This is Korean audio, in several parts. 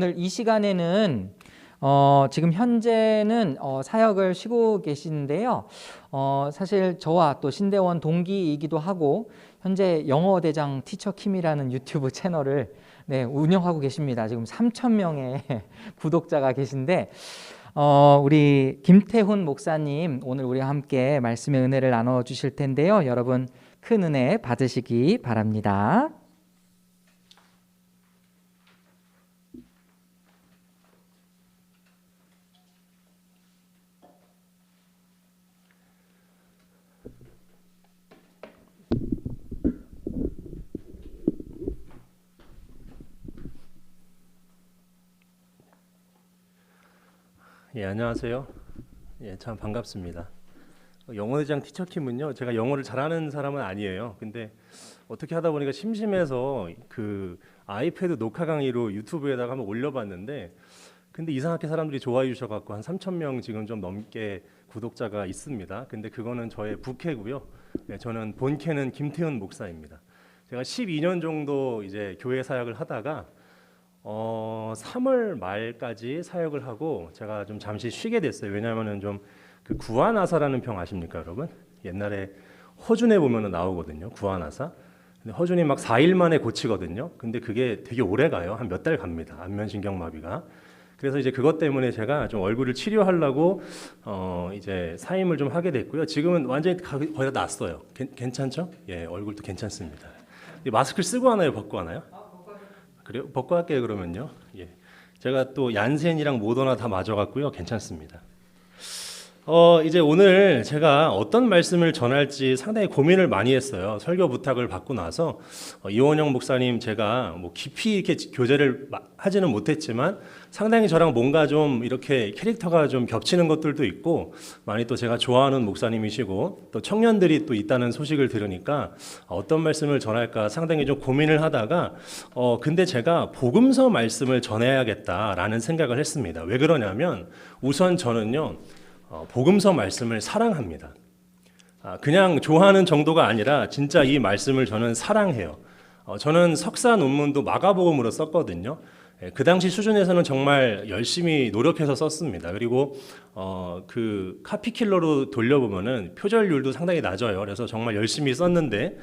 오늘 이 시간에는 지금 현재는 사역을 쉬고 계시는데요. 사실 저와 또 신대원 동기이기도 하고 현재 영어대장 티처킴이라는 유튜브 채널을 운영하고 계십니다. 지금 3,000명의 구독자가 계신데 우리 김태훈 목사님 오늘 우리와 함께 말씀의 은혜를 나눠주실 텐데요. 여러분 큰 은혜 받으시기 바랍니다. 예, 안녕하세요. 예, 참 반갑습니다. 영어대장 티처킴은요, 제가 영어를 잘하는 사람은 아니에요. 근데 어떻게 하다 보니까 심심해서 그 아이패드 녹화 강의로 유튜브에다가 한번 올려봤는데, 근데 이상하게 사람들이 좋아해 주셔갖고 한 3,000명 지금 좀 넘게 구독자가 있습니다. 근데 그거는 저의 부캐고요. 예, 저는 본캐는 김태훈 목사입니다. 제가 12년 정도 이제 교회 사역을 하다가 3월 말까지 사역을 하고 제가 좀 잠시 쉬게 됐어요. 왜냐하면은 좀 그 구하나사라는 병 아십니까, 여러분? 옛날에 허준에 보면은 나오거든요. 구하나사. 근데 허준이 막 4일 만에 고치거든요. 근데 그게 되게 오래 가요. 한 몇 달 갑니다. 안면신경마비가. 그래서 이제 그것 때문에 제가 좀 얼굴을 치료하려고 이제 사임을 좀 하게 됐고요. 지금은 완전히 거의 다 났어요. 괜찮죠? 예, 얼굴도 괜찮습니다. 마스크를 쓰고 하나요, 벗고 하나요? 그래요? 벗고 할게요 그러면요. 예, 제가 또 얀센이랑 모더나 다 맞아갖고요, 괜찮습니다. 이제 오늘 제가 어떤 말씀을 전할지 상당히 고민을 많이 했어요. 설교 부탁을 받고 나서 이원영 목사님 제가 뭐 깊이 이렇게 교제를 하지는 못했지만 상당히 저랑 뭔가 좀 이렇게 캐릭터가 좀 겹치는 것들도 있고 많이 또 제가 좋아하는 목사님이시고 또 청년들이 또 있다는 소식을 들으니까 어떤 말씀을 전할까 상당히 좀 고민을 하다가 근데 제가 복음서 말씀을 전해야겠다라는 생각을 했습니다. 왜 그러냐면 우선 저는요, 복음서 말씀을 사랑합니다. 그냥 좋아하는 정도가 아니라 진짜 이 말씀을 저는 사랑해요. 저는 석사 논문도 마가복음으로 썼거든요. 그 당시 수준에서는 정말 열심히 노력해서 썼습니다. 그리고 그 카피킬러로 돌려보면은 표절률도 상당히 낮아요. 그래서 정말 열심히 썼는데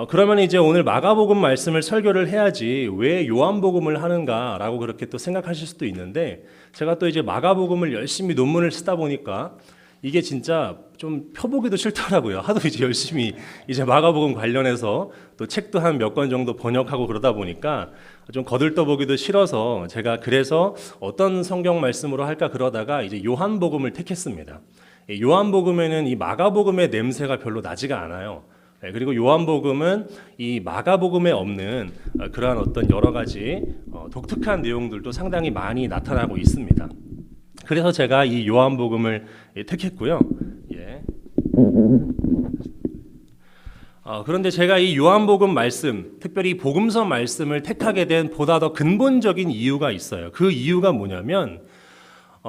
그러면 이제 오늘 마가복음 말씀을 설교를 해야지 왜 요한복음을 하는가라고 그렇게 또 생각하실 수도 있는데 제가 또 이제 마가복음을 열심히 논문을 쓰다 보니까 이게 진짜 좀 펴보기도 싫더라고요. 하도 이제 열심히 이제 마가복음 관련해서 또 책도 한 몇 권 정도 번역하고 그러다 보니까 좀 거들떠보기도 싫어서 제가 그래서 어떤 성경 말씀으로 할까 그러다가 이제 요한복음을 택했습니다. 요한복음에는 이 마가복음의 냄새가 별로 나지가 않아요. 그리고 요한복음은 이 마가복음에 없는 그러한 어떤 여러 가지 독특한 내용들도 상당히 많이 나타나고 있습니다. 그래서 제가 이 요한복음을 택했고요. 예. 그런데 제가 이 요한복음 말씀, 특별히 복음서 말씀을 택하게 된 보다 더 근본적인 이유가 있어요. 그 이유가 뭐냐면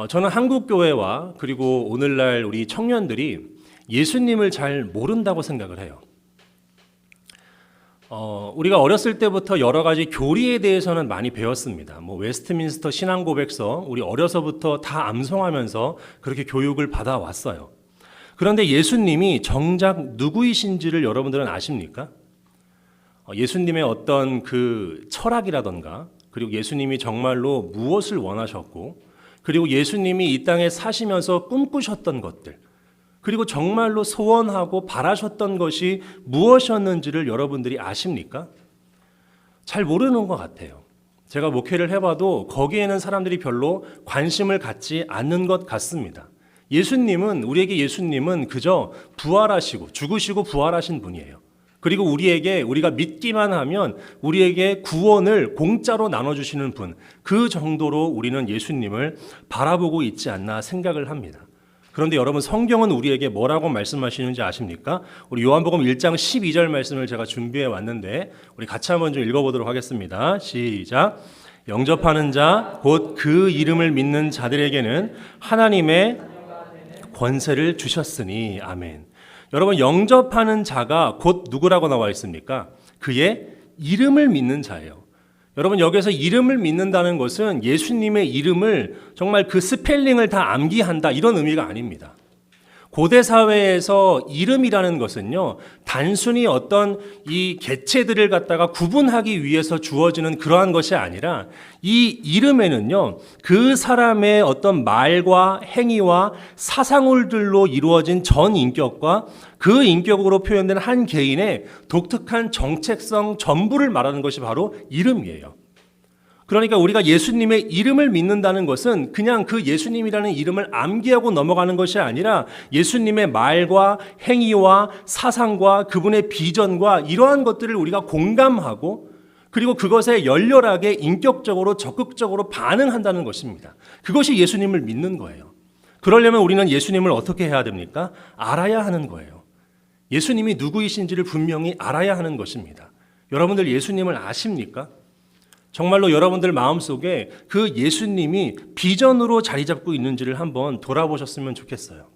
저는 한국 교회와 그리고 오늘날 우리 청년들이 예수님을 잘 모른다고 생각을 해요. 우리가 어렸을 때부터 여러 가지 교리에 대해서는 많이 배웠습니다. 뭐 웨스트민스터 신앙고백서 우리 어려서부터 다 암송하면서 그렇게 교육을 받아왔어요. 그런데 예수님이 정작 누구이신지를 여러분들은 아십니까? 예수님의 어떤 그 철학이라던가 그리고 예수님이 정말로 무엇을 원하셨고 그리고 예수님이 이 땅에 사시면서 꿈꾸셨던 것들 그리고 정말로 소원하고 바라셨던 것이 무엇이었는지를 여러분들이 아십니까? 잘 모르는 것 같아요. 제가 목회를 해봐도 거기에는 사람들이 별로 관심을 갖지 않는 것 같습니다. 우리에게 예수님은 그저 부활하시고 죽으시고 부활하신 분이에요. 그리고 우리가 믿기만 하면 우리에게 구원을 공짜로 나눠주시는 분, 그 정도로 우리는 예수님을 바라보고 있지 않나 생각을 합니다. 그런데 여러분 성경은 우리에게 뭐라고 말씀하시는지 아십니까? 우리 요한복음 1장 12절 말씀을 제가 준비해 왔는데 우리 같이 한번 좀 읽어보도록 하겠습니다. 시작. 영접하는 자 곧 그 이름을 믿는 자들에게는 하나님의 권세를 주셨으니 아멘. 여러분 영접하는 자가 곧 누구라고 나와 있습니까? 그의 이름을 믿는 자예요. 여러분 여기서 이름을 믿는다는 것은 예수님의 이름을 정말 그 스펠링을 다 암기한다 이런 의미가 아닙니다. 고대 사회에서 이름이라는 것은요, 단순히 어떤 이 개체들을 갖다가 구분하기 위해서 주어지는 그러한 것이 아니라 이 이름에는요, 그 사람의 어떤 말과 행위와 사상들로 이루어진 전 인격과 그 인격으로 표현된 한 개인의 독특한 정체성 전부를 말하는 것이 바로 이름이에요. 그러니까 우리가 예수님의 이름을 믿는다는 것은 그냥 그 예수님이라는 이름을 암기하고 넘어가는 것이 아니라 예수님의 말과 행위와 사상과 그분의 비전과 이러한 것들을 우리가 공감하고 그리고 그것에 열렬하게 인격적으로 적극적으로 반응한다는 것입니다. 그것이 예수님을 믿는 거예요. 그러려면 우리는 예수님을 어떻게 해야 됩니까? 알아야 하는 거예요. 예수님이 누구이신지를 분명히 알아야 하는 것입니다. 여러분들 예수님을 아십니까? 정말로 여러분들 마음속에 그 예수님이 비전으로 자리 잡고 있는지를 한번 돌아보셨으면 좋겠어요.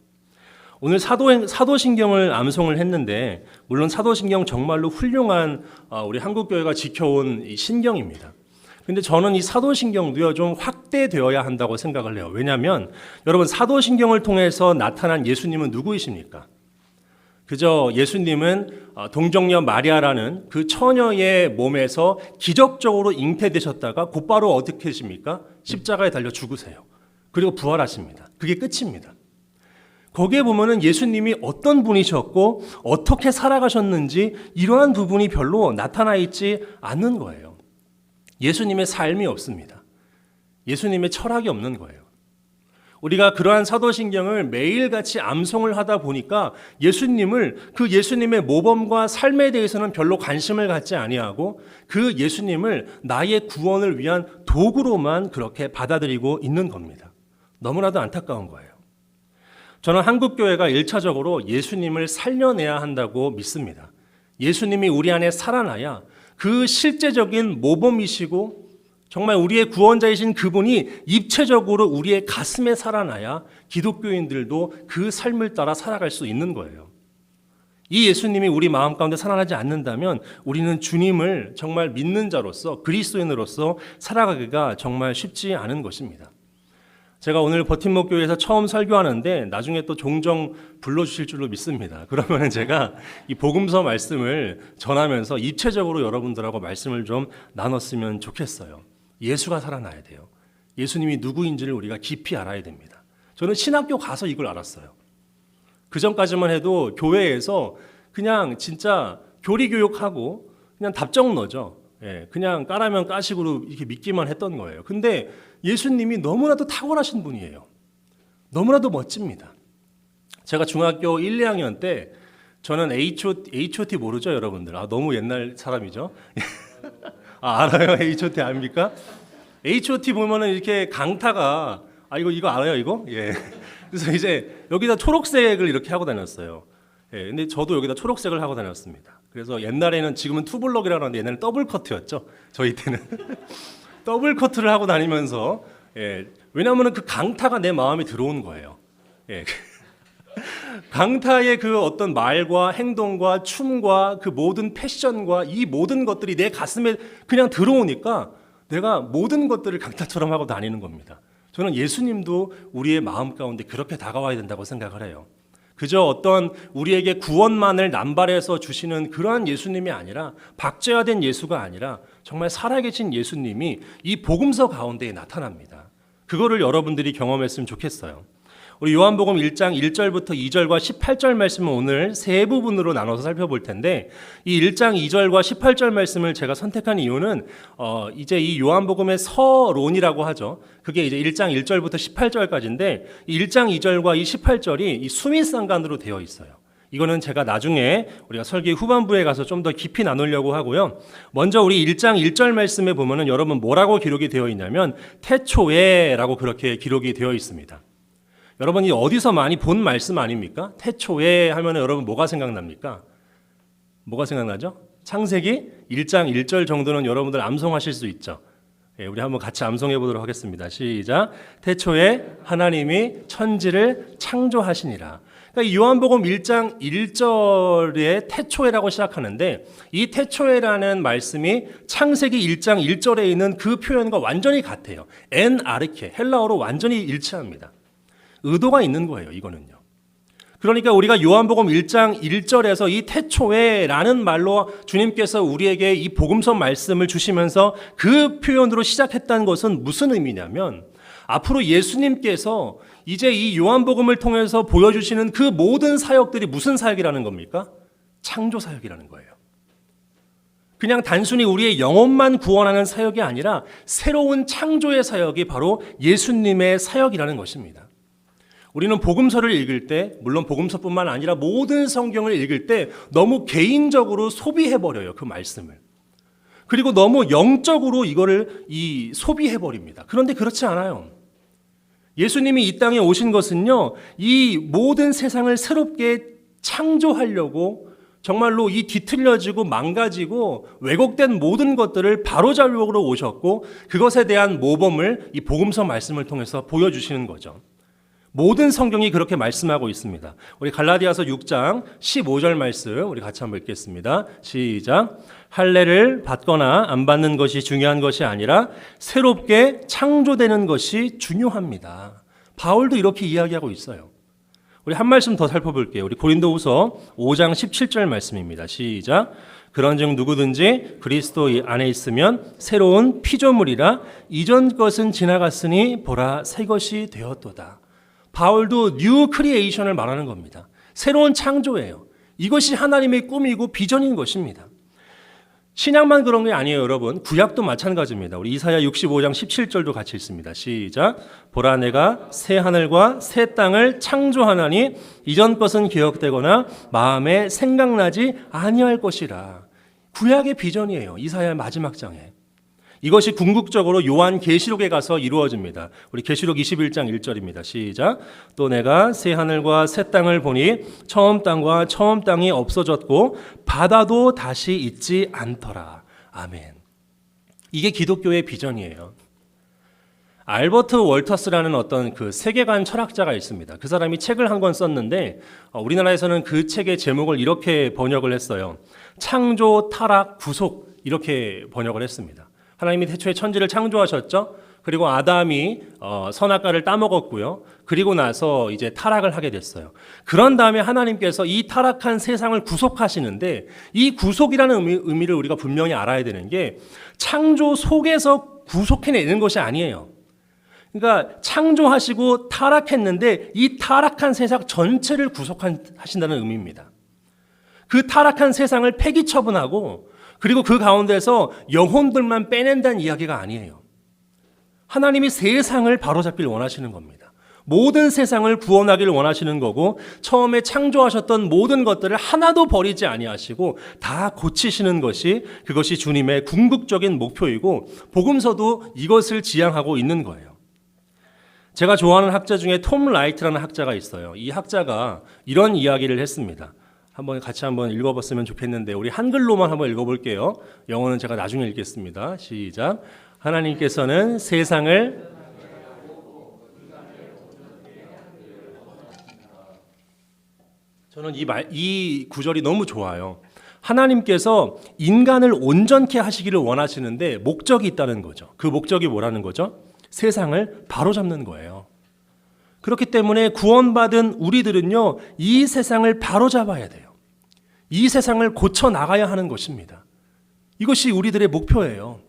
오늘 사도신경을 암송을 했는데 물론 사도신경 정말로 훌륭한 우리 한국교회가 지켜온 이 신경입니다. 근데 저는 이 사도신경도요 좀 확대되어야 한다고 생각을 해요. 왜냐하면 여러분 사도신경을 통해서 나타난 예수님은 누구이십니까? 그저 예수님은 동정녀 마리아라는 그 처녀의 몸에서 기적적으로 잉태되셨다가 곧바로 어떻게 하십니까? 십자가에 달려 죽으세요. 그리고 부활하십니다. 그게 끝입니다. 거기에 보면은 예수님이 어떤 분이셨고 어떻게 살아가셨는지 이러한 부분이 별로 나타나 있지 않는 거예요. 예수님의 삶이 없습니다. 예수님의 철학이 없는 거예요. 우리가 그러한 사도신경을 매일같이 암송을 하다 보니까 그 예수님의 모범과 삶에 대해서는 별로 관심을 갖지 아니하고 그 예수님을 나의 구원을 위한 도구로만 그렇게 받아들이고 있는 겁니다. 너무나도 안타까운 거예요. 저는 한국교회가 1차적으로 예수님을 살려내야 한다고 믿습니다. 예수님이 우리 안에 살아나야 그 실제적인 모범이시고 정말 우리의 구원자이신 그분이 입체적으로 우리의 가슴에 살아나야 기독교인들도 그 삶을 따라 살아갈 수 있는 거예요. 이 예수님이 우리 마음 가운데 살아나지 않는다면 우리는 주님을 정말 믿는 자로서 그리스도인으로서 살아가기가 정말 쉽지 않은 것입니다. 제가 오늘 버팀목교회에서 처음 설교하는데 나중에 또 종종 불러주실 줄로 믿습니다. 그러면 제가 이 복음서 말씀을 전하면서 입체적으로 여러분들하고 말씀을 좀 나눴으면 좋겠어요. 예수가 살아나야 돼요. 예수님이 누구인지를 우리가 깊이 알아야 됩니다. 저는 신학교 가서 이걸 알았어요. 그 전까지만 해도 교회에서 그냥 진짜 교리교육하고 그냥 답정 너죠. 그냥 까라면 까식으로 이렇게 믿기만 했던 거예요. 근데 예수님이 너무나도 탁월하신 분이에요. 너무나도 멋집니다. 제가 중학교 1, 2학년 때 저는 H.O.T 모르죠, 여러분들? 너무 옛날 사람이죠. 알아요? H.O.T 압니까? H.O.T 보면은 이렇게 강타가 이거 알아요, 이거? 예. 그래서 이제 여기다 초록색을 이렇게 하고 다녔어요. 예. 근데 저도 여기다 초록색을 하고 다녔습니다. 그래서 옛날에는 지금은 투블럭이라고 하는데 옛날에는 더블 커트였죠. 저희 때는 더블 커트를 하고 다니면서 왜냐하면 그 강타가 내 마음에 들어온 거예요. 강타의 그 어떤 말과 행동과 춤과 그 모든 패션과 이 모든 것들이 내 가슴에 그냥 들어오니까 내가 모든 것들을 강타처럼 하고 다니는 겁니다. 저는 예수님도 우리의 마음 가운데 그렇게 다가와야 된다고 생각을 해요. 그저 어떤 우리에게 구원만을 남발해서 주시는 그러한 예수님이 아니라 박제화된 예수가 아니라 정말 살아계신 예수님이 이 복음서 가운데에 나타납니다. 그거를 여러분들이 경험했으면 좋겠어요. 우리 요한복음 1장 1절부터 2절과 18절 말씀을 오늘 세 부분으로 나눠서 살펴볼 텐데 이 1장 2절과 18절 말씀을 제가 선택한 이유는 이제 이 요한복음의 서론이라고 하죠. 그게 이제 1장 1절부터 18절까지인데 이 1장 2절과 이 18절이 이 수미상관으로 되어 있어요. 이거는 제가 나중에 우리가 설계 후반부에 가서 좀 더 깊이 나누려고 하고요. 먼저 우리 1장 1절 말씀에 보면은 여러분 뭐라고 기록이 되어 있냐면 태초에라고 그렇게 기록이 되어 있습니다. 여러분이 어디서 많이 본 말씀 아닙니까? 태초에 하면 여러분 뭐가 생각납니까? 뭐가 생각나죠? 창세기 1장 1절 정도는 여러분들 암송하실 수 있죠. 우리 한번 같이 암송해 보도록 하겠습니다. 시작. 태초에 하나님이 천지를 창조하시니라. 그러니까 요한복음 1장 1절에 태초에라고 시작하는데 이 태초에라는 말씀이 창세기 1장 1절에 있는 그 표현과 완전히 같아요. 엔 아르케, 헬라어로 완전히 일치합니다. 의도가 있는 거예요, 이거는요. 그러니까 우리가 요한복음 1장 1절에서 이 태초에라는 말로 주님께서 우리에게 이 복음서 말씀을 주시면서 그 표현으로 시작했다는 것은 무슨 의미냐면 앞으로 예수님께서 이제 이 요한복음을 통해서 보여주시는 그 모든 사역들이 무슨 사역이라는 겁니까? 창조 사역이라는 거예요. 그냥 단순히 우리의 영혼만 구원하는 사역이 아니라 새로운 창조의 사역이 바로 예수님의 사역이라는 것입니다. 우리는 복음서를 읽을 때, 물론 복음서뿐만 아니라 모든 성경을 읽을 때 너무 개인적으로 소비해버려요, 그 말씀을. 그리고 너무 영적으로 이거를 소비해버립니다. 그런데 그렇지 않아요. 예수님이 이 땅에 오신 것은요, 이 모든 세상을 새롭게 창조하려고 정말로 이 뒤틀려지고 망가지고 왜곡된 모든 것들을 바로잡으러 오셨고 그것에 대한 모범을 이 복음서 말씀을 통해서 보여주시는 거죠. 모든 성경이 그렇게 말씀하고 있습니다. 우리 갈라디아서 6장 15절 말씀 우리 같이 한번 읽겠습니다. 시작. 할례를 받거나 안 받는 것이 중요한 것이 아니라 새롭게 창조되는 것이 중요합니다. 바울도 이렇게 이야기하고 있어요. 우리 한 말씀 더 살펴볼게요. 우리 고린도후서 5장 17절 말씀입니다. 시작. 그런즉 누구든지 그리스도 안에 있으면 새로운 피조물이라 이전 것은 지나갔으니 보라 새 것이 되었도다. 바울도 뉴 크리에이션을 말하는 겁니다. 새로운 창조예요. 이것이 하나님의 꿈이고 비전인 것입니다. 신약만 그런 게 아니에요, 여러분. 구약도 마찬가지입니다. 우리 이사야 65장 17절도 같이 읽습니다. 시작. 보라 내가 새 하늘과 새 땅을 창조하나니 이전 것은 기억되거나 마음에 생각나지 아니할 것이라. 구약의 비전이에요. 이사야 마지막 장에. 이것이 궁극적으로 요한 계시록에 가서 이루어집니다. 우리 계시록 21장 1절입니다. 시작. 또 내가 새 하늘과 새 땅을 보니 처음 땅과 처음 땅이 없어졌고 바다도 다시 있지 않더라. 아멘. 이게 기독교의 비전이에요. 알버트 월터스라는 어떤 그 세계관 철학자가 있습니다. 그 사람이 책을 한 권 썼는데 우리나라에서는 그 책의 제목을 이렇게 번역을 했어요. 창조, 타락, 구속 이렇게 번역을 했습니다. 하나님이 태초에 천지를 창조하셨죠. 그리고 아담이 선악과를 따먹었고요. 그리고 나서 이제 타락을 하게 됐어요. 그런 다음에 하나님께서 이 타락한 세상을 구속하시는데 이 구속이라는 의미를 우리가 분명히 알아야 되는 게 창조 속에서 구속해내는 것이 아니에요. 그러니까 창조하시고 타락했는데 이 타락한 세상 전체를 구속하신다는 의미입니다. 그 타락한 세상을 폐기 처분하고 그리고 그 가운데서 영혼들만 빼낸다는 이야기가 아니에요. 하나님이 세상을 바로잡길 원하시는 겁니다. 모든 세상을 구원하기를 원하시는 거고 처음에 창조하셨던 모든 것들을 하나도 버리지 아니하시고 다 고치시는 것이 그것이 주님의 궁극적인 목표이고 복음서도 이것을 지향하고 있는 거예요. 제가 좋아하는 학자 중에 톰 라이트라는 학자가 있어요. 이 학자가 이런 이야기를 했습니다. 같이 한번 읽어봤으면 좋겠는데 우리 한글로만 한번 읽어볼게요. 영어는 제가 나중에 읽겠습니다. 시작. 하나님께서는 세상을 저는 이 구절이 너무 좋아요. 하나님께서 인간을 온전케 하시기를 원하시는데 목적이 있다는 거죠. 그 목적이 뭐라는 거죠? 세상을 바로잡는 거예요. 그렇기 때문에 구원받은 우리들은요, 이 세상을 바로잡아야 돼요. 이 세상을 고쳐 나가야 하는 것입니다. 이것이 우리들의 목표예요.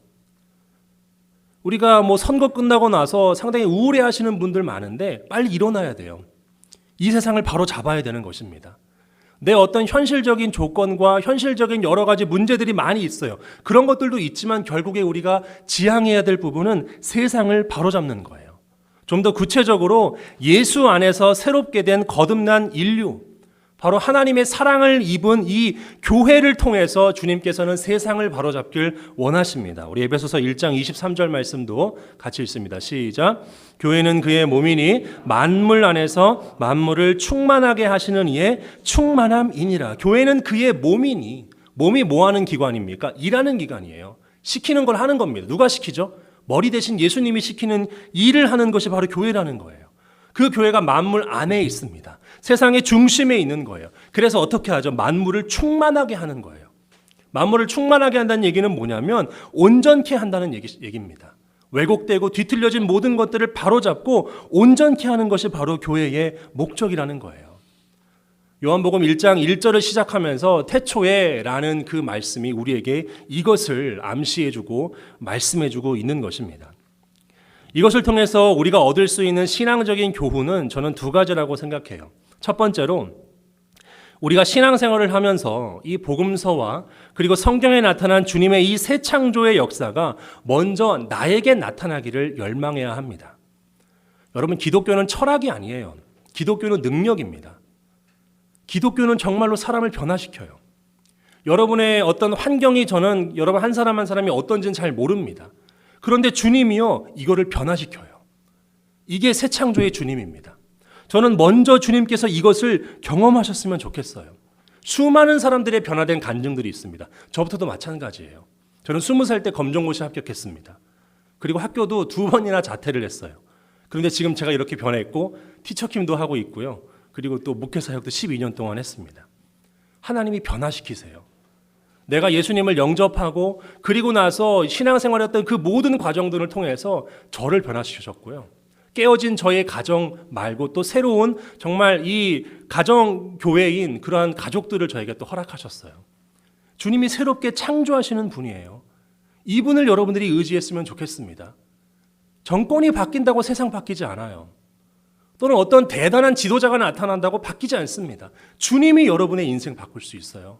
우리가 선거 끝나고 나서 상당히 우울해 하시는 분들 많은데 빨리 일어나야 돼요. 이 세상을 바로 잡아야 되는 것입니다. 내 어떤 현실적인 조건과 현실적인 여러 가지 문제들이 많이 있어요. 그런 것들도 있지만 결국에 우리가 지향해야 될 부분은 세상을 바로잡는 거예요. 좀 더 구체적으로 예수 안에서 새롭게 된 거듭난 인류, 바로 하나님의 사랑을 입은 이 교회를 통해서 주님께서는 세상을 바로잡길 원하십니다. 우리 에베소서 1장 23절 말씀도 같이 읽습니다. 시작. 교회는 그의 몸이니 만물 안에서 만물을 충만하게 하시는 이의 충만함이니라. 교회는 그의 몸이니, 몸이 뭐 하는 기관입니까? 일하는 기관이에요. 시키는 걸 하는 겁니다. 누가 시키죠? 머리 대신 예수님이 시키는 일을 하는 것이 바로 교회라는 거예요. 그 교회가 만물 안에 있습니다. 세상의 중심에 있는 거예요. 그래서 어떻게 하죠? 만물을 충만하게 하는 거예요. 만물을 충만하게 한다는 얘기는 뭐냐면 온전케 한다는 얘기입니다. 왜곡되고 뒤틀려진 모든 것들을 바로잡고 온전케 하는 것이 바로 교회의 목적이라는 거예요. 요한복음 1장 1절을 시작하면서 태초에 라는 그 말씀이 우리에게 이것을 암시해주고 말씀해주고 있는 것입니다. 이것을 통해서 우리가 얻을 수 있는 신앙적인 교훈은 저는 두 가지라고 생각해요. 첫 번째로 우리가 신앙생활을 하면서 이 복음서와 그리고 성경에 나타난 주님의 이 새 창조의 역사가 먼저 나에게 나타나기를 열망해야 합니다. 여러분, 기독교는 철학이 아니에요. 기독교는 능력입니다. 기독교는 정말로 사람을 변화시켜요. 여러분의 어떤 환경이 저는 여러분 한 사람 한 사람이 어떤지는 잘 모릅니다. 그런데 주님이요, 이거를 변화시켜요. 이게 새 창조의 주님입니다. 저는 먼저 주님께서 이것을 경험하셨으면 좋겠어요. 수많은 사람들의 변화된 간증들이 있습니다. 저부터도 마찬가지예요. 저는 20살 때 검정고시 합격했습니다. 그리고 학교도 2번이나 자퇴를 했어요. 그런데 지금 제가 이렇게 변했고 티처킴도 하고 있고요. 그리고 또 목회사역도 12년 동안 했습니다. 하나님이 변화시키세요. 내가 예수님을 영접하고 그리고 나서 신앙생활했던 그 모든 과정들을 통해서 저를 변화시키셨고요. 깨어진 저의 가정 말고 또 새로운 정말 이 가정교회인 그러한 가족들을 저에게 또 허락하셨어요. 주님이 새롭게 창조하시는 분이에요. 이분을 여러분들이 의지했으면 좋겠습니다. 정권이 바뀐다고 세상 바뀌지 않아요. 또는 어떤 대단한 지도자가 나타난다고 바뀌지 않습니다. 주님이 여러분의 인생 바꿀 수 있어요.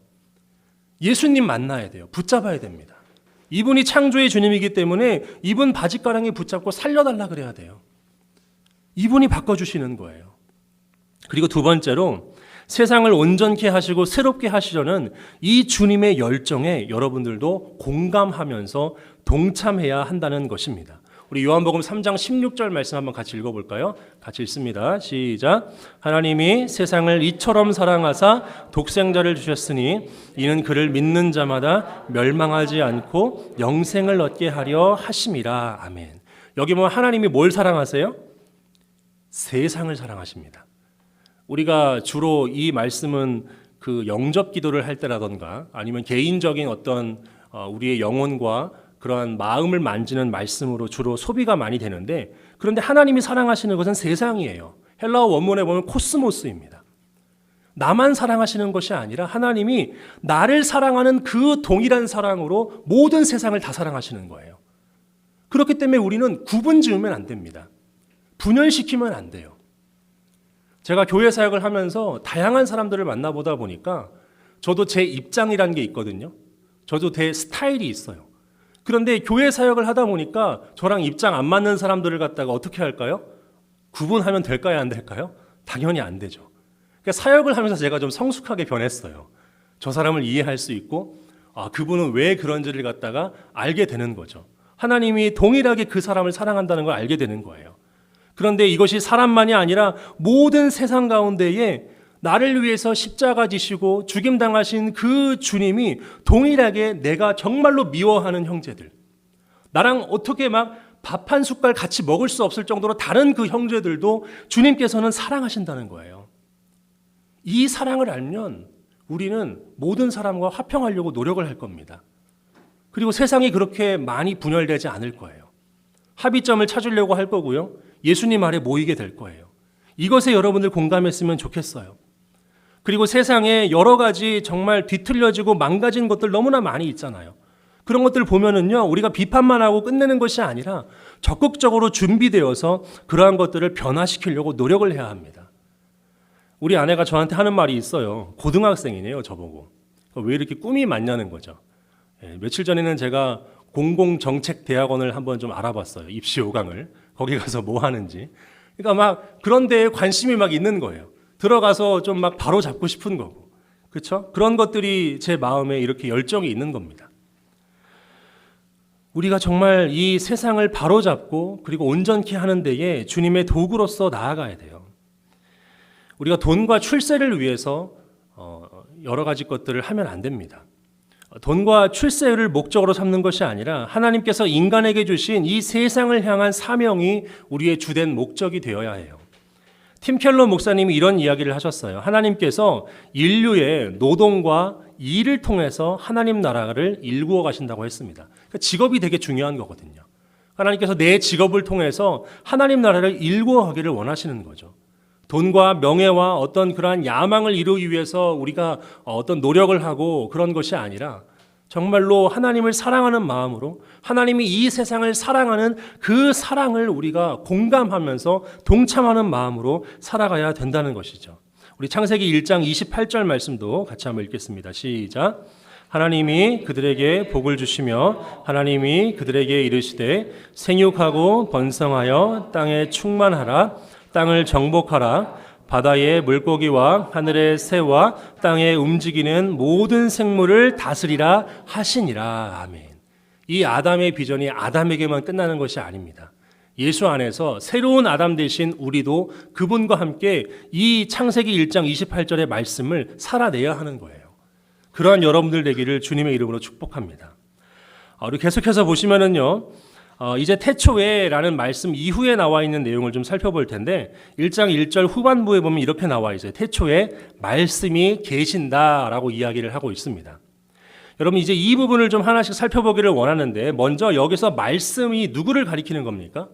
예수님 만나야 돼요. 붙잡아야 됩니다. 이분이 창조의 주님이기 때문에 이분 바짓가랑이 붙잡고 살려달라 그래야 돼요. 이분이 바꿔주시는 거예요. 그리고 두 번째로 세상을 온전케 하시고 새롭게 하시려는 이 주님의 열정에 여러분들도 공감하면서 동참해야 한다는 것입니다. 우리 요한복음 3장 16절 말씀 한번 같이 읽어볼까요? 같이 읽습니다. 시작. 하나님이 세상을 이처럼 사랑하사 독생자를 주셨으니 이는 그를 믿는 자마다 멸망하지 않고 영생을 얻게 하려 하심이라. 아멘. 여기 보면 하나님이 뭘 사랑하세요? 세상을 사랑하십니다. 우리가 주로 이 말씀은 그 영접 기도를 할 때라던가 아니면 개인적인 어떤 우리의 영혼과 그러한 마음을 만지는 말씀으로 주로 소비가 많이 되는데, 그런데 하나님이 사랑하시는 것은 세상이에요. 헬라어 원문에 보면 코스모스입니다. 나만 사랑하시는 것이 아니라 하나님이 나를 사랑하는 그 동일한 사랑으로 모든 세상을 다 사랑하시는 거예요. 그렇기 때문에 우리는 구분 지으면 안 됩니다. 분열시키면 안 돼요. 제가 교회 사역을 하면서 다양한 사람들을 만나보다 보니까 저도 제 입장이라는 게 있거든요. 저도 제 스타일이 있어요. 그런데 교회 사역을 하다 보니까 저랑 입장 안 맞는 사람들을 갖다가 어떻게 할까요? 구분하면 될까요? 안 될까요? 당연히 안 되죠. 그러니까 사역을 하면서 제가 좀 성숙하게 변했어요. 저 사람을 이해할 수 있고 그분은 왜 그런지를 갖다가 알게 되는 거죠. 하나님이 동일하게 그 사람을 사랑한다는 걸 알게 되는 거예요. 그런데 이것이 사람만이 아니라 모든 세상 가운데에 나를 위해서 십자가 지시고 죽임당하신 그 주님이 동일하게 내가 정말로 미워하는 형제들, 나랑 어떻게 막 밥 한 숟갈 같이 먹을 수 없을 정도로 다른 그 형제들도 주님께서는 사랑하신다는 거예요. 이 사랑을 알면 우리는 모든 사람과 화평하려고 노력을 할 겁니다. 그리고 세상이 그렇게 많이 분열되지 않을 거예요. 합의점을 찾으려고 할 거고요. 예수님 아래 모이게 될 거예요. 이것에 여러분들 공감했으면 좋겠어요. 그리고 세상에 여러 가지 정말 뒤틀려지고 망가진 것들 너무나 많이 있잖아요. 그런 것들 보면은요, 우리가 비판만 하고 끝내는 것이 아니라 적극적으로 준비되어서 그러한 것들을 변화시키려고 노력을 해야 합니다. 우리 아내가 저한테 하는 말이 있어요. 고등학생이네요, 저보고. 왜 이렇게 꿈이 많냐는 거죠. 며칠 전에는 제가 공공정책대학원을 한번 좀 알아봤어요. 입시 5강을. 거기 가서 뭐 하는지. 그러니까 막 그런 데에 관심이 막 있는 거예요. 들어가서 좀 막 바로 잡고 싶은 거고. 그렇죠? 그런 것들이 제 마음에 이렇게 열정이 있는 겁니다. 우리가 정말 이 세상을 바로 잡고 그리고 온전케 하는 데에 주님의 도구로서 나아가야 돼요. 우리가 돈과 출세를 위해서 여러 가지 것들을 하면 안 됩니다. 돈과 출세를 목적으로 삼는 것이 아니라 하나님께서 인간에게 주신 이 세상을 향한 사명이 우리의 주된 목적이 되어야 해요. 팀 켈러 목사님이 이런 이야기를 하셨어요. 하나님께서 인류의 노동과 일을 통해서 하나님 나라를 일구어 가신다고 했습니다. 그러니까 직업이 되게 중요한 거거든요. 하나님께서 내 직업을 통해서 하나님 나라를 일구어 가기를 원하시는 거죠. 돈과 명예와 어떤 그러한 야망을 이루기 위해서 우리가 어떤 노력을 하고 그런 것이 아니라 정말로 하나님을 사랑하는 마음으로 하나님이 이 세상을 사랑하는 그 사랑을 우리가 공감하면서 동참하는 마음으로 살아가야 된다는 것이죠. 우리 창세기 1장 28절 말씀도 같이 한번 읽겠습니다. 시작. 하나님이 그들에게 복을 주시며 하나님이 그들에게 이르시되 생육하고 번성하여 땅에 충만하라 땅을 정복하라 바다의 물고기와 하늘의 새와 땅에 움직이는 모든 생물을 다스리라 하시니라. 아멘. 이 아담의 비전이 아담에게만 끝나는 것이 아닙니다. 예수 안에서 새로운 아담 되신 우리도 그분과 함께 이 창세기 1장 28절의 말씀을 살아내야 하는 거예요. 그러한 여러분들 되기를 주님의 이름으로 축복합니다. 우리 계속해서 보시면은요. 이제 태초에라는 말씀 이후에 나와 있는 내용을 좀 살펴볼 텐데 1장 1절 후반부에 보면 이렇게 나와 있어요. 태초에 말씀이 계신다라고 이야기를 하고 있습니다. 여러분 이제 이 부분을 좀 하나씩 살펴보기를 원하는데 먼저 여기서 말씀이 누구를 가리키는 겁니까?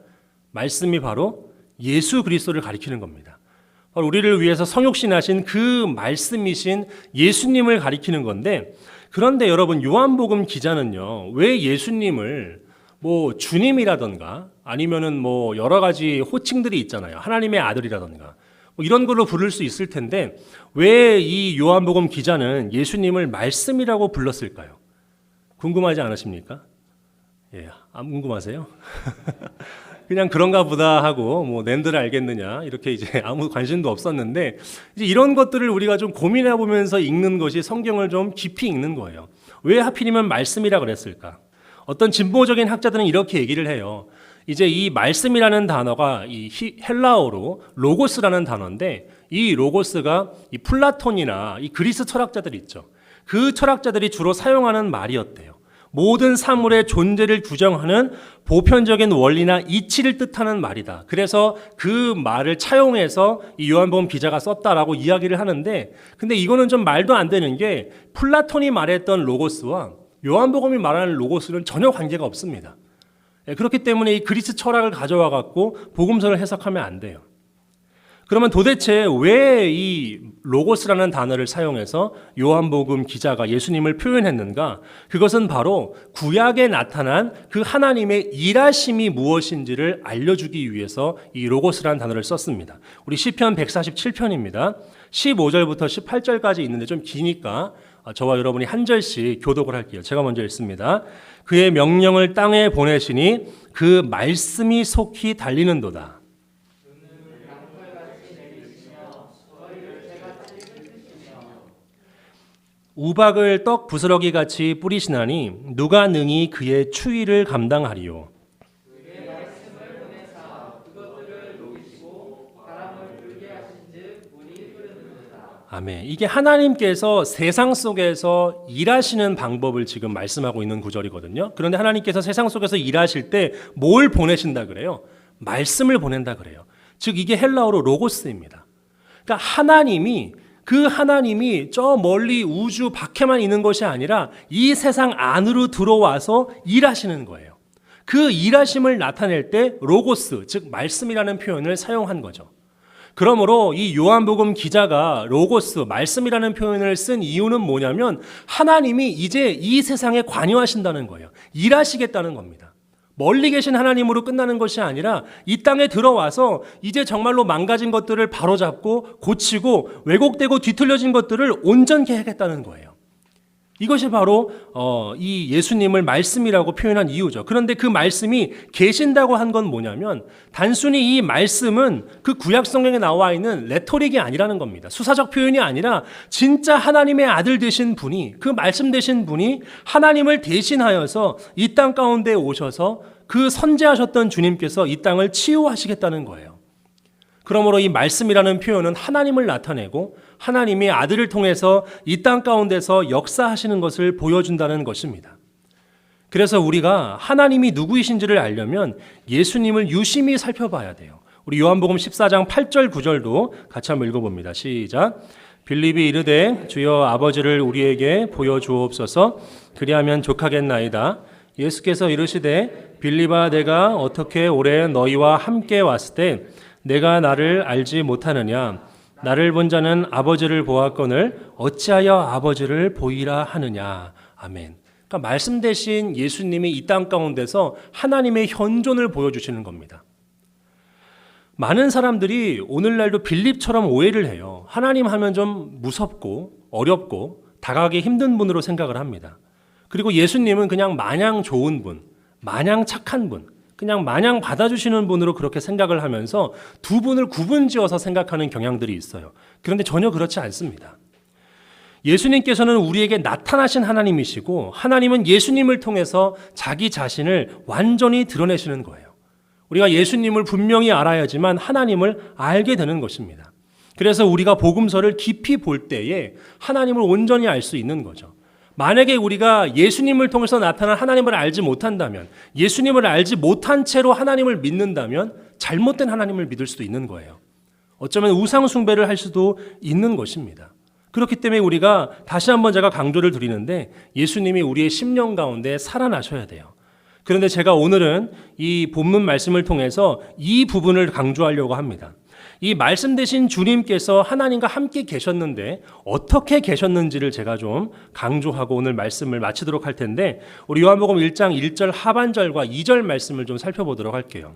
말씀이 바로 예수 그리스도를 가리키는 겁니다. 우리를 위해서 성육신하신 그 말씀이신 예수님을 가리키는 건데 그런데 여러분 요한복음 기자는요. 왜 예수님을 뭐 주님이라던가 아니면은 뭐 여러 가지 호칭들이 있잖아요. 하나님의 아들이라던가 뭐 이런 걸로 부를 수 있을 텐데 왜 이 요한복음 기자는 예수님을 말씀이라고 불렀을까요? 궁금하지 않으십니까? 예, 안 궁금하세요? 그냥 그런가 보다 하고 뭐 낸들 알겠느냐 이렇게 이제 아무 관심도 없었는데 이제 이런 것들을 우리가 좀 고민해 보면서 읽는 것이 성경을 좀 깊이 읽는 거예요. 왜 하필이면 말씀이라 그랬을까? 어떤 진보적인 학자들은 이렇게 얘기를 해요. 이제 이 말씀이라는 단어가 이 헬라어로 로고스라는 단어인데 이 로고스가 이 플라톤이나 이 그리스 철학자들 있죠. 그 철학자들이 주로 사용하는 말이었대요. 모든 사물의 존재를 규정하는 보편적인 원리나 이치를 뜻하는 말이다. 그래서 그 말을 차용해서 이 요한복음 기자가 썼다라고 이야기를 하는데 근데 이거는 좀 말도 안 되는 게 플라톤이 말했던 로고스와 요한복음이 말하는 로고스는 전혀 관계가 없습니다. 그렇기 때문에 이 그리스 철학을 가져와 갖고 복음서를 해석하면 안 돼요. 그러면 도대체 왜 이 로고스라는 단어를 사용해서 요한복음 기자가 예수님을 표현했는가? 그것은 바로 구약에 나타난 그 하나님의 일하심이 무엇인지를 알려주기 위해서 이 로고스라는 단어를 썼습니다. 우리 시편 147편입니다. 15절부터 18절까지 있는데 좀 기니까 저와 여러분이 한 절씩 교독을 할게요. 제가 먼저 읽습니다. 그의 명령을 땅에 보내시니 그 말씀이 속히 달리는도다. 우박을 떡 부스러기 같이 뿌리시나니 누가 능히 그의 추위를 감당하리요. 아멘. 이게 하나님께서 세상 속에서 일하시는 방법을 지금 말씀하고 있는 구절이거든요. 그런데 하나님께서 세상 속에서 일하실 때 뭘 보내신다 그래요? 말씀을 보낸다 그래요. 즉 이게 헬라어로 로고스입니다. 그러니까 하나님이 저 멀리 우주 밖에만 있는 것이 아니라 이 세상 안으로 들어와서 일하시는 거예요. 그 일하심을 나타낼 때 로고스, 즉 말씀이라는 표현을 사용한 거죠. 그러므로 이 요한복음 기자가 로고스, 말씀이라는 표현을 쓴 이유는 뭐냐면 하나님이 이제 이 세상에 관여하신다는 거예요. 일하시겠다는 겁니다. 멀리 계신 하나님으로 끝나는 것이 아니라 이 땅에 들어와서 이제 정말로 망가진 것들을 바로잡고 고치고 왜곡되고 뒤틀려진 것들을 온전케 하겠다는 거예요. 이것이 바로 이 예수님을 말씀이라고 표현한 이유죠. 그런데 그 말씀이 계신다고 한 건 뭐냐면 단순히 이 말씀은 그 구약 성경에 나와 있는 레토릭이 아니라는 겁니다. 수사적 표현이 아니라 진짜 하나님의 아들 되신 분이, 그 말씀 되신 분이 하나님을 대신하여서 이 땅 가운데 오셔서 그 선지하셨던 주님께서 이 땅을 치유하시겠다는 거예요. 그러므로 이 말씀이라는 표현은 하나님을 나타내고 하나님이 아들을 통해서 이 땅 가운데서 역사하시는 것을 보여준다는 것입니다. 그래서 우리가 하나님이 누구이신지를 알려면 예수님을 유심히 살펴봐야 돼요. 우리 요한복음 14장 8절 9절도 같이 한번 읽어봅니다. 시작. 빌립이 이르되 주여 아버지를 우리에게 보여주옵소서. 그리하면 족하겠나이다. 예수께서 이르시되 빌립아 내가 어떻게 오래 너희와 함께 왔을 때 내가 나를 알지 못하느냐. 나를 본 자는 아버지를 보았거늘 어찌하여 아버지를 보이라 하느냐. 아멘. 그러니까 말씀 대신 예수님이 이 땅 가운데서 하나님의 현존을 보여주시는 겁니다. 많은 사람들이 오늘날도 빌립처럼 오해를 해요. 하나님 하면 좀 무섭고 어렵고 다가가기 힘든 분으로 생각을 합니다. 그리고 예수님은 그냥 마냥 좋은 분, 마냥 착한 분, 그냥 마냥 받아주시는 분으로 그렇게 생각을 하면서 두 분을 구분지어서 생각하는 경향들이 있어요. 그런데 전혀 그렇지 않습니다. 예수님께서는 우리에게 나타나신 하나님이시고 하나님은 예수님을 통해서 자기 자신을 완전히 드러내시는 거예요. 우리가 예수님을 분명히 알아야지만 하나님을 알게 되는 것입니다. 그래서 우리가 복음서를 깊이 볼 때에 하나님을 온전히 알 수 있는 거죠. 만약에 우리가 예수님을 통해서 나타난 하나님을 알지 못한다면, 예수님을 알지 못한 채로 하나님을 믿는다면 잘못된 하나님을 믿을 수도 있는 거예요. 어쩌면 우상 숭배를 할 수도 있는 것입니다. 그렇기 때문에 우리가 다시 한번 제가 강조를 드리는데 예수님이 우리의 심령 가운데 살아나셔야 돼요. 그런데 제가 오늘은 이 본문 말씀을 통해서 이 부분을 강조하려고 합니다. 이 말씀 대신 주님께서 하나님과 함께 계셨는데 어떻게 계셨는지를 제가 좀 강조하고 오늘 말씀을 마치도록 할 텐데 우리 요한복음 1장 1절 하반절과 2절 말씀을 좀 살펴보도록 할게요.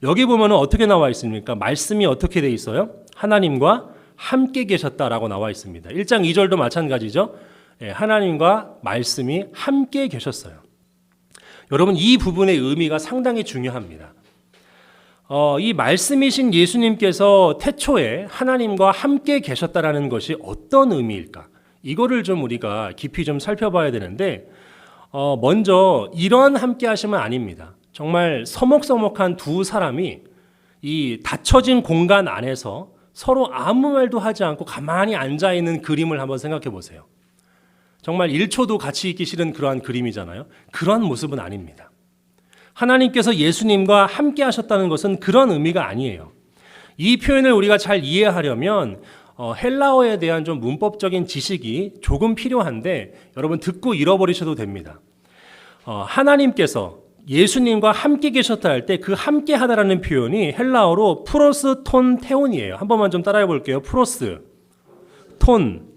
여기 보면 어떻게 나와 있습니까? 말씀이 어떻게 돼 있어요? 하나님과 함께 계셨다라고 나와 있습니다. 1장 2절도 마찬가지죠. 하나님과 말씀이 함께 계셨어요. 여러분 이 부분의 의미가 상당히 중요합니다. 이 말씀이신 예수님께서 태초에 하나님과 함께 계셨다라는 것이 어떤 의미일까? 이거를 좀 우리가 깊이 좀 살펴봐야 되는데 먼저 이런 함께 하심은 아닙니다. 정말 서먹서먹한 두 사람이 이 닫혀진 공간 안에서 서로 아무 말도 하지 않고 가만히 앉아있는 그림을 한번 생각해 보세요. 정말 1초도 같이 있기 싫은 그러한 그림이잖아요. 그런 모습은 아닙니다. 하나님께서 예수님과 함께 하셨다는 것은 그런 의미가 아니에요. 이 표현을 우리가 잘 이해하려면 헬라어에 대한 좀 문법적인 지식이 조금 필요한데 여러분 듣고 잃어버리셔도 됩니다. 하나님께서 예수님과 함께 계셨다 할 때 그 함께 하다라는 표현이 헬라어로 프로스 톤 테온이에요. 한 번만 좀 따라해 볼게요. 프로스, 톤,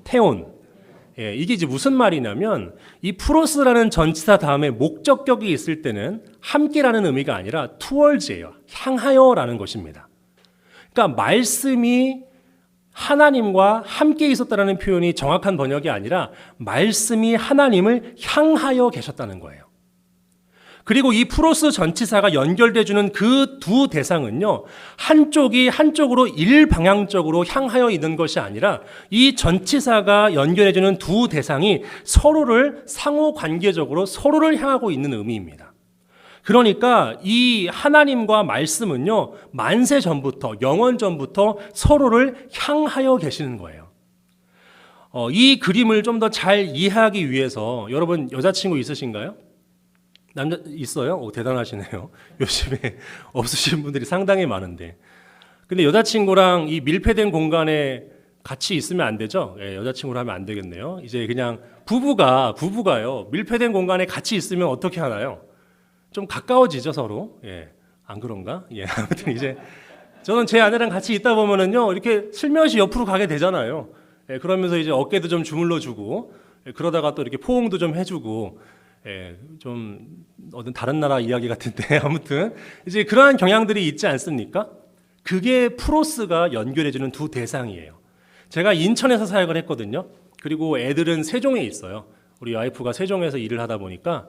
테온. 이게 이제 무슨 말이냐면 이 프로스라는 전치사 다음에 목적격이 있을 때는 함께라는 의미가 아니라 towards예요. 향하여라는 것입니다. 그러니까 말씀이 하나님과 함께 있었다는 표현이 정확한 번역이 아니라 말씀이 하나님을 향하여 계셨다는 거예요. 그리고 이 프로스 전치사가 연결돼주는 그 두 대상은요, 한쪽이 한쪽으로 일방향적으로 향하여 있는 것이 아니라 이 전치사가 연결해주는 두 대상이 서로를 상호관계적으로 서로를 향하고 있는 의미입니다. 그러니까 이 하나님과 말씀은요, 만세 전부터, 영원 전부터 서로를 향하여 계시는 거예요. 이 그림을 좀 더 잘 이해하기 위해서 여러분 여자친구 있으신가요? 남자 있어요? 오, 대단하시네요. 요즘에 없으신 분들이 상당히 많은데. 근데 여자친구랑 이 밀폐된 공간에 같이 있으면 안 되죠? 예, 여자친구로 하면 안 되겠네요. 이제 그냥 부부가요. 밀폐된 공간에 같이 있으면 어떻게 하나요? 좀 가까워지죠, 서로. 예, 안 그런가? 예, 아무튼 이제 저는 제 아내랑 같이 있다 보면은요, 이렇게 슬며시 옆으로 가게 되잖아요. 예, 그러면서 이제 어깨도 좀 주물러주고, 그러다가 또 이렇게 포옹도 좀 해주고, 좀 어떤 다른 나라 이야기 같은데 아무튼 이제 그러한 경향들이 있지 않습니까? 그게 프로스가 연결해주는 두 대상이에요. 제가 인천에서 사역을 했거든요. 그리고 애들은 세종에 있어요. 우리 와이프가 세종에서 일을 하다 보니까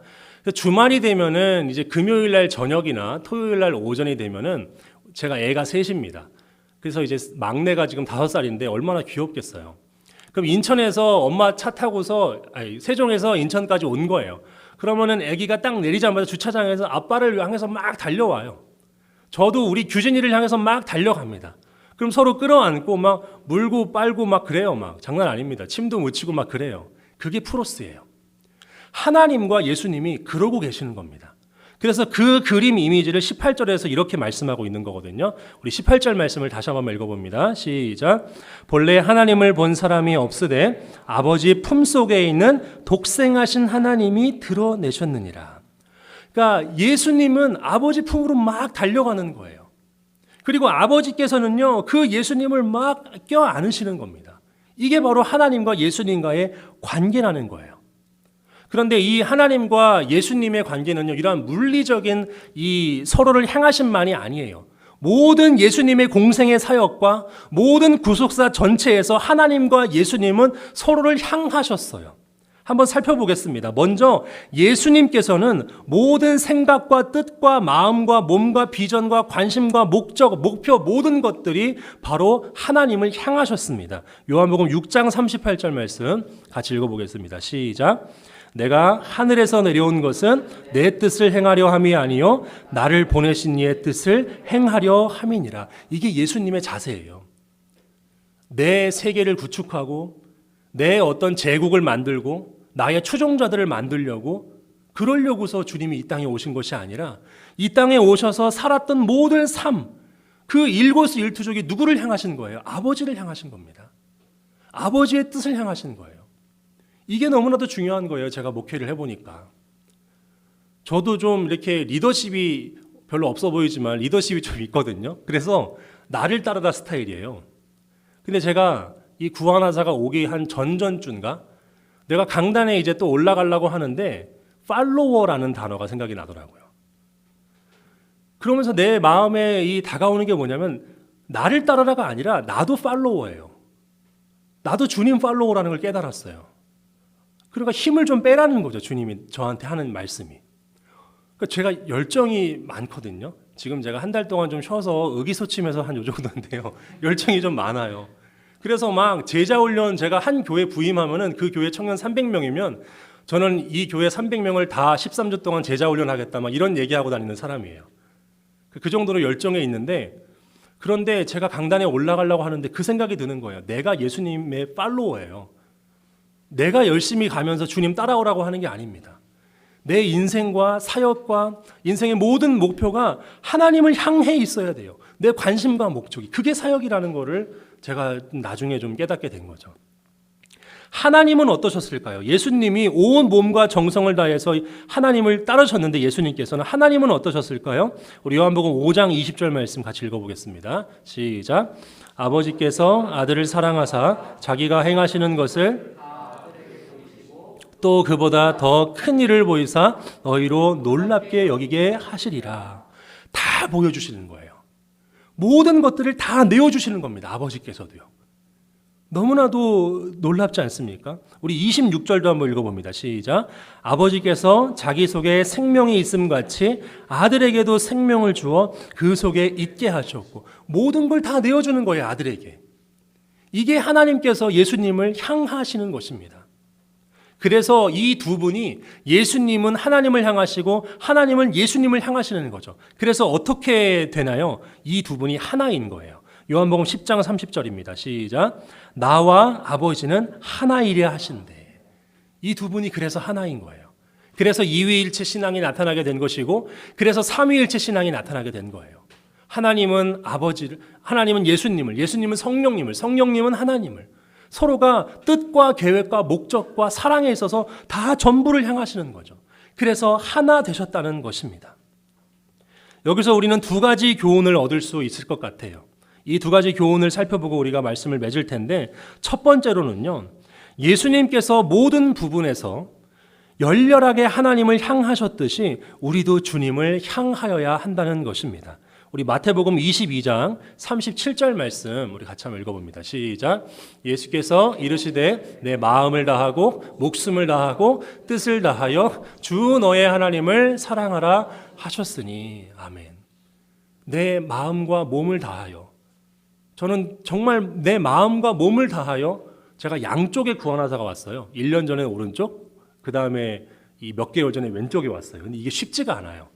주말이 되면은 이제 금요일 날 저녁이나 토요일 날 오전이 되면은 제가 애가 셋입니다. 그래서 이제 막내가 지금 5살인데 얼마나 귀엽겠어요. 그럼 인천에서 엄마 차 타고서 세종에서 인천까지 온 거예요. 그러면은 아기가 딱 내리자마자 주차장에서 아빠를 향해서 막 달려와요. 저도 우리 규진이를 향해서 막 달려갑니다. 그럼 서로 끌어안고 막 물고 빨고 막 그래요. 막 장난 아닙니다. 침도 묻히고 막 그래요. 그게 프로스예요. 하나님과 예수님이 그러고 계시는 겁니다. 그래서 그 그림 이미지를 18절에서 이렇게 말씀하고 있는 거거든요. 우리 18절 말씀을 다시 한번 읽어봅니다. 시작. 본래 하나님을 본 사람이 없으되 아버지 품속에 있는 독생하신 하나님이 드러내셨느니라. 그러니까 예수님은 아버지 품으로 막 달려가는 거예요. 그리고 아버지께서는요, 그 예수님을 막 껴안으시는 겁니다. 이게 바로 하나님과 예수님과의 관계라는 거예요. 그런데 이 하나님과 예수님의 관계는요, 이러한 물리적인 이 서로를 향하심만이 아니에요. 모든 예수님의 공생의 사역과 모든 구속사 전체에서 하나님과 예수님은 서로를 향하셨어요. 한번 살펴보겠습니다. 먼저 예수님께서는 모든 생각과 뜻과 마음과 몸과 비전과 관심과 목적, 목표 모든 것들이 바로 하나님을 향하셨습니다. 요한복음 6장 38절 말씀 같이 읽어보겠습니다. 시작. 내가 하늘에서 내려온 것은 내 뜻을 행하려 함이 아니요 나를 보내신 이의 뜻을 행하려 함이니라. 이게 예수님의 자세예요. 내 세계를 구축하고 내 어떤 제국을 만들고 나의 추종자들을 만들려고 그러려고서 주님이 이 땅에 오신 것이 아니라 이 땅에 오셔서 살았던 모든 삶, 그 일거수일투족이 누구를 향하신 거예요? 아버지를 향하신 겁니다. 아버지의 뜻을 향하신 거예요. 이게 너무나도 중요한 거예요. 제가 목회를 해보니까. 저도 좀 이렇게 리더십이 별로 없어 보이지만 리더십이 좀 있거든요. 그래서 나를 따르다 스타일이에요. 근데 제가 이 구원하사가 오기 한 전전주인가 내가 강단에 이제 또 올라가려고 하는데 팔로워라는 단어가 생각이 나더라고요. 그러면서 내 마음에 이 다가오는 게 뭐냐면 나를 따르라가 아니라 나도 팔로워예요. 나도 주님 팔로워라는 걸 깨달았어요. 그러니까 힘을 좀 빼라는 거죠. 주님이 저한테 하는 말씀이. 그러니까 제가 열정이 많거든요. 지금 제가 한 달 동안 좀 쉬어서 의기소침해서 한 요 정도인데요. 열정이 좀 많아요. 그래서 막 제자훈련 제가 한 교회 부임하면은 그 교회 청년 300명이면 저는 이 교회 300명을 다 13주 동안 제자훈련 하겠다 막 이런 얘기하고 다니는 사람이에요. 그 정도로 열정에 있는데 그런데 제가 강단에 올라가려고 하는데 그 생각이 드는 거예요. 내가 예수님의 팔로워예요. 내가 열심히 가면서 주님 따라오라고 하는 게 아닙니다. 내 인생과 사역과 인생의 모든 목표가 하나님을 향해 있어야 돼요. 내 관심과 목적이. 그게 사역이라는 거를 제가 나중에 좀 깨닫게 된 거죠. 하나님은 어떠셨을까요? 예수님이 온 몸과 정성을 다해서 하나님을 따르셨는데 예수님께서는 하나님은 어떠셨을까요? 우리 요한복음 5장 20절 말씀 같이 읽어보겠습니다. 시작. 아버지께서 아들을 사랑하사 자기가 행하시는 것을 또 그보다 더 큰 일을 보이사 너희로 놀랍게 여기게 하시리라. 다 보여주시는 거예요. 모든 것들을 다 내어주시는 겁니다. 아버지께서도요. 너무나도 놀랍지 않습니까? 우리 26절도 한번 읽어봅니다. 시작. 아버지께서 자기 속에 생명이 있음 같이 아들에게도 생명을 주어 그 속에 있게 하셨고 모든 걸 다 내어주는 거예요. 아들에게. 이게 하나님께서 예수님을 향하시는 것입니다. 그래서 이 두 분이 예수님은 하나님을 향하시고 하나님은 예수님을 향하시는 거죠. 그래서 어떻게 되나요? 이 두 분이 하나인 거예요. 요한복음 10장 30절입니다. 시작. 나와 아버지는 하나이려 하신대. 이 두 분이 그래서 하나인 거예요. 그래서 이위일체 신앙이 나타나게 된 것이고 그래서 삼위일체 신앙이 나타나게 된 거예요. 하나님은 아버지를, 하나님은 예수님을, 예수님은 성령님을, 성령님은 하나님을 서로가 뜻과 계획과 목적과 사랑에 있어서 다 전부를 향하시는 거죠. 그래서 하나 되셨다는 것입니다. 여기서 우리는 두 가지 교훈을 얻을 수 있을 것 같아요. 이 두 가지 교훈을 살펴보고 우리가 말씀을 맺을 텐데 첫 번째로는요. 예수님께서 모든 부분에서 열렬하게 하나님을 향하셨듯이 우리도 주님을 향하여야 한다는 것입니다. 우리 마태복음 22장 37절 말씀 우리 같이 한번 읽어봅니다. 시작. 예수께서 이르시되 내 마음을 다하고 목숨을 다하고 뜻을 다하여 주 너의 하나님을 사랑하라 하셨으니 아멘. 내 마음과 몸을 다하여 저는 정말 내 마음과 몸을 다하여 제가 양쪽에 구원하사가 왔어요. 1년 전에 오른쪽 그 다음에 몇 개월 전에 왼쪽에 왔어요. 근데 이게 쉽지가 않아요.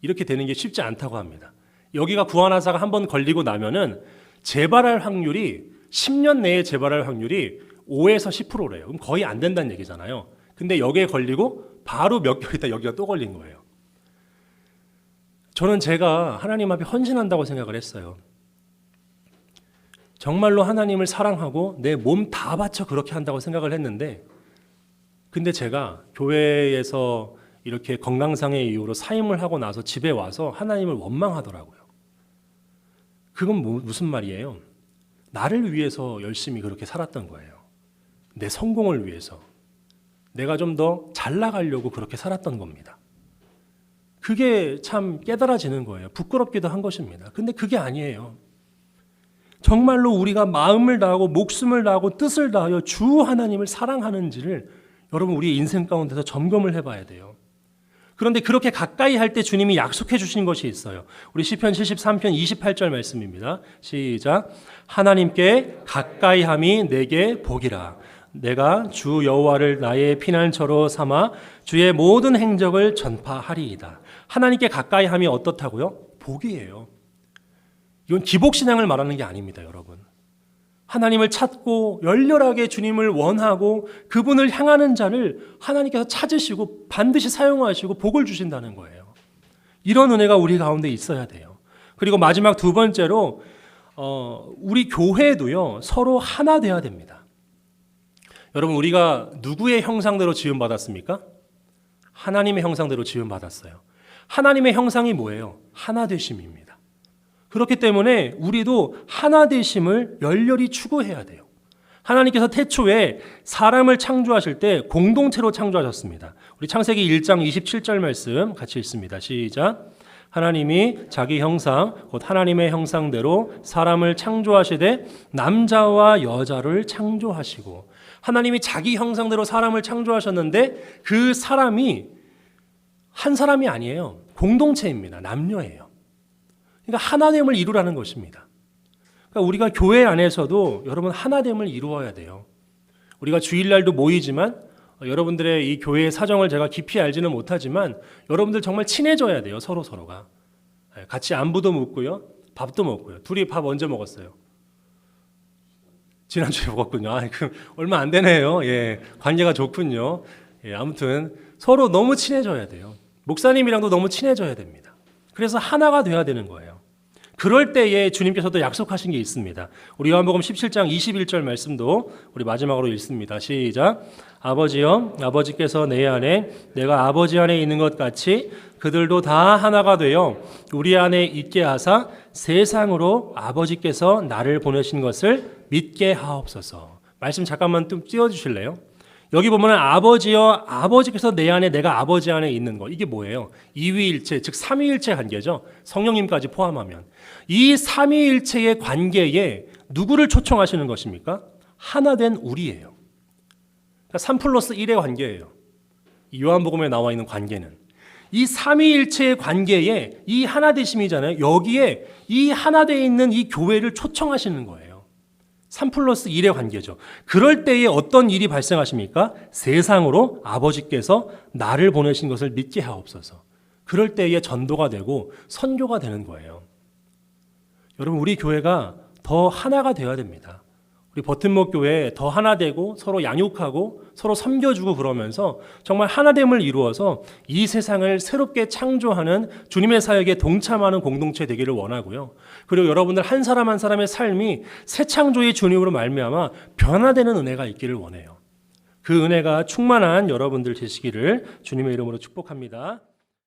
이렇게 되는 게 쉽지 않다고 합니다. 여기가 구원하사가 한번 걸리고 나면은 재발할 확률이 10년 내에 재발할 확률이 5에서 10%래요. 그럼 거의 안 된다는 얘기잖아요. 근데 여기에 걸리고 바로 몇 개월 있다 여기가 또 걸린 거예요. 저는 제가 하나님 앞에 헌신한다고 생각을 했어요. 정말로 하나님을 사랑하고 내 몸 다 바쳐 그렇게 한다고 생각을 했는데, 근데 제가 교회에서 이렇게 건강상의 이유로 사임을 하고 나서 집에 와서 하나님을 원망하더라고요. 그건 무슨 말이에요? 나를 위해서 열심히 그렇게 살았던 거예요. 내 성공을 위해서. 내가 좀 더 잘 나가려고 그렇게 살았던 겁니다. 그게 참 깨달아지는 거예요. 부끄럽기도 한 것입니다. 근데 그게 아니에요. 정말로 우리가 마음을 다하고 목숨을 다하고 뜻을 다하여 주 하나님을 사랑하는지를 여러분 우리 인생 가운데서 점검을 해봐야 돼요. 그런데 그렇게 가까이 할 때 주님이 약속해 주신 것이 있어요. 우리 시편 73편 28절 말씀입니다. 시작. 하나님께 가까이 함이 내게 복이라. 내가 주 여호와를 나의 피난처로 삼아 주의 모든 행적을 전파하리이다. 하나님께 가까이 함이 어떻다고요? 복이에요. 이건 기복신앙을 말하는 게 아닙니다, 여러분. 하나님을 찾고 열렬하게 주님을 원하고 그분을 향하는 자를 하나님께서 찾으시고 반드시 사용하시고 복을 주신다는 거예요. 이런 은혜가 우리 가운데 있어야 돼요. 그리고 마지막 두 번째로 우리 교회도요, 서로 하나 돼야 됩니다. 여러분, 우리가 누구의 형상대로 지음받았습니까? 하나님의 형상대로 지음받았어요. 하나님의 형상이 뭐예요? 하나 되심입니다. 그렇기 때문에 우리도 하나 되심을 열렬히 추구해야 돼요. 하나님께서 태초에 사람을 창조하실 때 공동체로 창조하셨습니다. 우리 창세기 1장 27절 말씀 같이 읽습니다. 시작. 하나님이 자기 형상 곧 하나님의 형상대로 사람을 창조하시되 남자와 여자를 창조하시고, 하나님이 자기 형상대로 사람을 창조하셨는데 그 사람이 한 사람이 아니에요. 공동체입니다. 남녀예요. 그러니까 하나됨을 이루라는 것입니다. 그러니까 우리가 교회 안에서도 여러분 하나됨을 이루어야 돼요. 우리가 주일날도 모이지만 여러분들의 이 교회의 사정을 제가 깊이 알지는 못하지만 여러분들 정말 친해져야 돼요. 서로가. 같이 안부도 묻고요. 밥도 먹고요. 둘이 밥 언제 먹었어요? 지난주에 먹었군요. 얼마 안 되네요. 예, 관계가 좋군요. 예, 아무튼 서로 너무 친해져야 돼요. 목사님이랑도 너무 친해져야 됩니다. 그래서 하나가 돼야 되는 거예요. 그럴 때에 주님께서도 약속하신 게 있습니다. 우리 요한복음 17장 21절 말씀도 우리 마지막으로 읽습니다. 시작. 아버지여, 아버지께서 내 안에 내가 아버지 안에 있는 것 같이 그들도 다 하나가 되어 우리 안에 있게 하사 세상으로 아버지께서 나를 보내신 것을 믿게 하옵소서. 말씀 잠깐만 좀 띄워주실래요? 여기 보면 아버지여, 아버지께서 내 안에 내가 아버지 안에 있는 거, 이게 뭐예요? 이위일체, 즉 삼위일체 관계죠. 성령님까지 포함하면 이 삼위일체의 관계에 누구를 초청하시는 것입니까? 하나된 우리예요. 그러니까 3+1의 관계예요. 이 요한복음에 나와 있는 관계는 이 삼위일체의 관계에 이 하나되심이잖아요. 여기에 이 하나되어 있는 이 교회를 초청하시는 거예요. 3+1의 관계죠. 그럴 때에 어떤 일이 발생하십니까? 세상으로 아버지께서 나를 보내신 것을 믿게 하옵소서. 그럴 때에 전도가 되고 선교가 되는 거예요. 여러분, 우리 교회가 더 하나가 되어야 됩니다. 우리 버튼목 교회 더 하나 되고 서로 양육하고 서로 섬겨주고 그러면서 정말 하나됨을 이루어서 이 세상을 새롭게 창조하는 주님의 사역에 동참하는 공동체 되기를 원하고요. 그리고 여러분들 한 사람 한 사람의 삶이 새 창조의 주님으로 말미암아 변화되는 은혜가 있기를 원해요. 그 은혜가 충만한 여러분들 되시기를 주님의 이름으로 축복합니다.